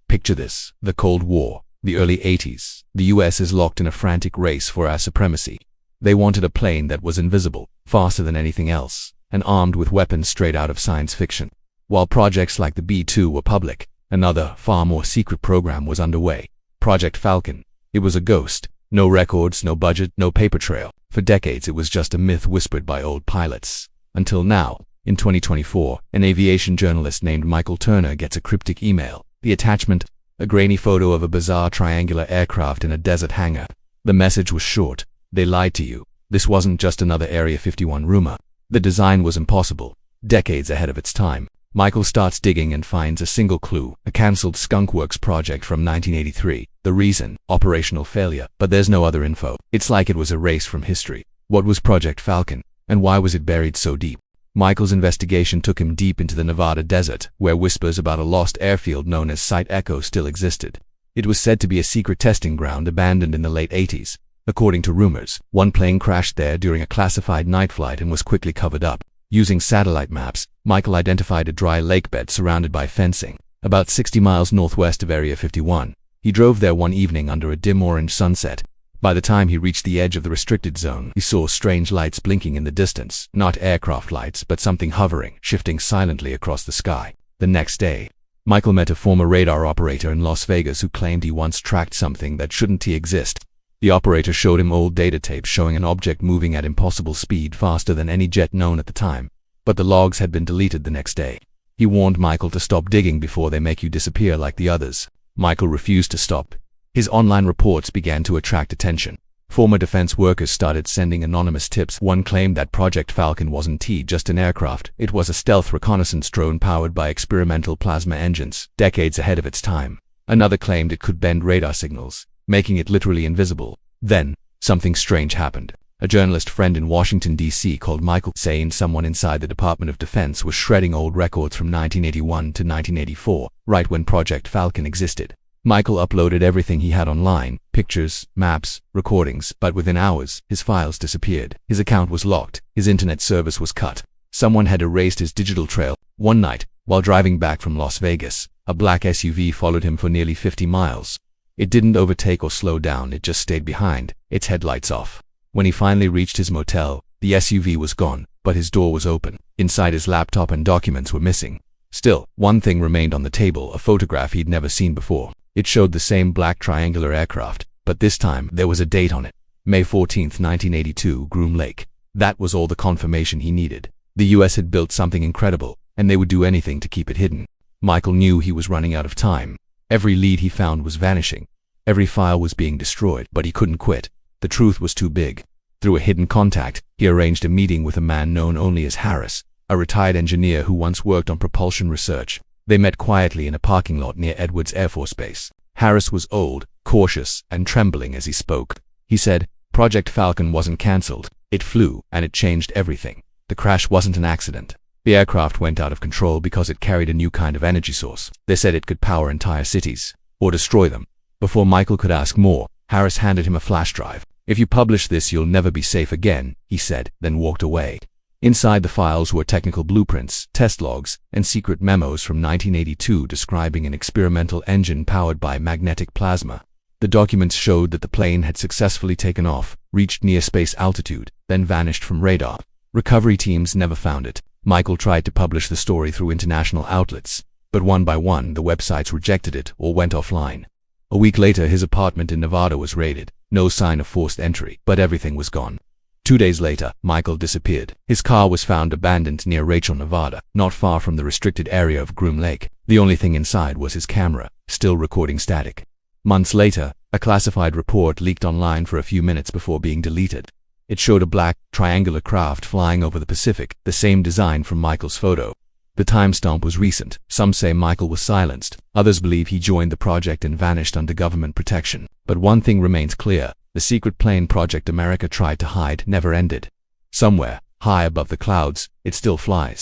Picture this: the Cold War, the early 80s. The US is locked in a frantic race for our supremacy. They wanted a plane that was invisible, faster than anything else, and armed with weapons straight out of science fiction. While projects like the B-2 were public, another, far more secret program was underway. Project Falcon. It was a ghost. No records, no budget, no paper trail. For decades it was just a myth whispered by old pilots. Until now, in 2024, an aviation journalist named Michael Turner gets a cryptic email. The attachment: a grainy photo of a bizarre triangular aircraft in a desert hangar. The message was short: they lied to you. This wasn't just another Area 51 rumor. The design was impossible, decades ahead of its time. Michael starts digging and finds a single clue: a cancelled skunkworks project from 1983. The reason: operational failure. But there's no other info. It's like it was erased from history. What was Project Falcon, and why was it buried so deep? Michael's investigation took him deep into the Nevada desert, where whispers about a lost airfield known as Site Echo still existed. It was said to be a secret testing ground abandoned in the late 80s. According to rumors, one plane crashed there during a classified night flight and was quickly covered up. Using satellite maps, Michael identified a dry lakebed surrounded by fencing, about 60 miles northwest of Area 51. He drove there one evening under a dim orange sunset. By the time he reached the edge of the restricted zone, he saw strange lights blinking in the distance. Not aircraft lights, but something hovering, shifting silently across the sky. The next day, Michael met a former radar operator in Las Vegas who claimed he once tracked something that shouldn't exist. The operator showed him old data tapes showing an object moving at impossible speed, faster than any jet known at the time. But the logs had been deleted the next day. He warned Michael to stop digging before they make you disappear like the others. Michael refused to stop. His online reports began to attract attention. Former defense workers started sending anonymous tips. One claimed that Project Falcon wasn't just an aircraft. It was a stealth reconnaissance drone powered by experimental plasma engines, decades ahead of its time. Another claimed it could bend radar signals, making it literally invisible. Then, something strange happened. A journalist friend in Washington, D.C. called Michael, saying someone inside the Department of Defense was shredding old records from 1981 to 1984, right when Project Falcon existed. Michael uploaded everything he had online: pictures, maps, recordings, but within hours, his files disappeared. His account was locked. His internet service was cut. Someone had erased his digital trail. One night, while driving back from Las Vegas, a black SUV followed him for nearly 50 miles. It didn't overtake or slow down, it just stayed behind, its headlights off. When he finally reached his motel, the SUV was gone, but his door was open. Inside, his laptop and documents were missing. Still, one thing remained on the table: a photograph he'd never seen before. It showed the same black triangular aircraft, but this time there was a date on it: May 14, 1982, Groom Lake. That was all the confirmation he needed. The US had built something incredible, and they would do anything to keep it hidden. Michael knew he was running out of time. Every lead he found was vanishing. Every file was being destroyed, but he couldn't quit. The truth was too big. Through a hidden contact, he arranged a meeting with a man known only as Harris, a retired engineer who once worked on propulsion research. They met quietly in a parking lot near Edwards Air Force Base. Harris was old, cautious, and trembling as he spoke. He said, "Project Falcon wasn't cancelled. It flew, and it changed everything. The crash wasn't an accident. The aircraft went out of control because it carried a new kind of energy source. They said it could power entire cities, or destroy them." Before Michael could ask more, Harris handed him a flash drive. "If you publish this, you'll never be safe again," he said, then walked away. Inside the files were technical blueprints, test logs, and secret memos from 1982 describing an experimental engine powered by magnetic plasma. The documents showed that the plane had successfully taken off, reached near space altitude, then vanished from radar. Recovery teams never found it. Michael tried to publish the story through international outlets, but one by one the websites rejected it or went offline. A week later, his apartment in Nevada was raided. No sign of forced entry, but everything was gone. 2 days later, Michael disappeared. His car was found abandoned near Rachel, Nevada, not far from the restricted area of Groom Lake. The only thing inside was his camera, still recording static. Months later, a classified report leaked online for a few minutes before being deleted. It showed a black, triangular craft flying over the Pacific, the same design from Michael's photo. The timestamp was recent. Some say Michael was silenced. Others believe he joined the project and vanished under government protection. But one thing remains clear: the secret plane Project America tried to hide never ended. Somewhere, high above the clouds, it still flies.